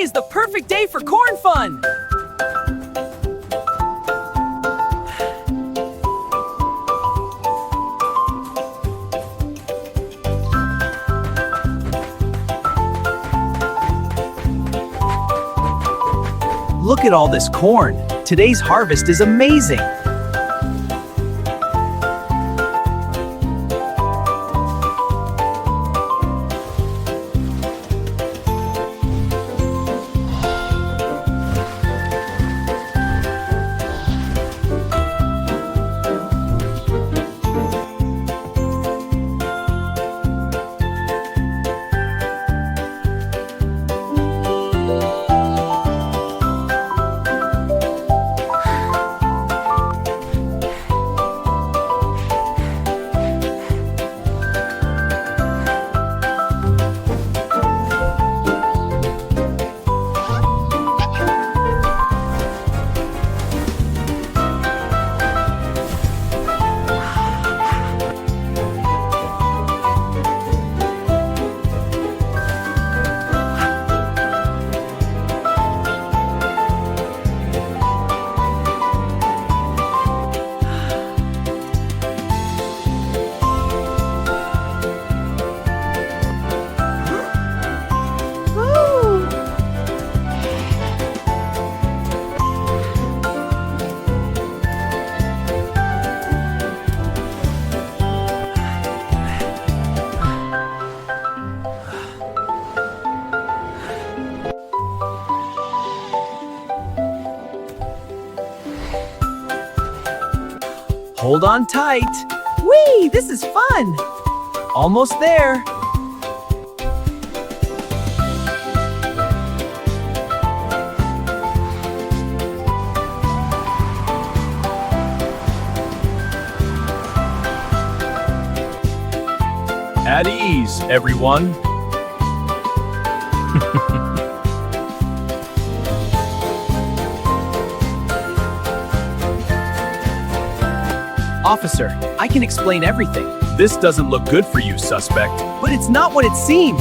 is the perfect day for corn fun! Look at all this corn. Today's harvest is amazing. Hold on tight. Whee! This is fun! Almost there. At ease, everyone. Officer, I can explain everything. This doesn't look good for you, suspect. But it's not what it seems.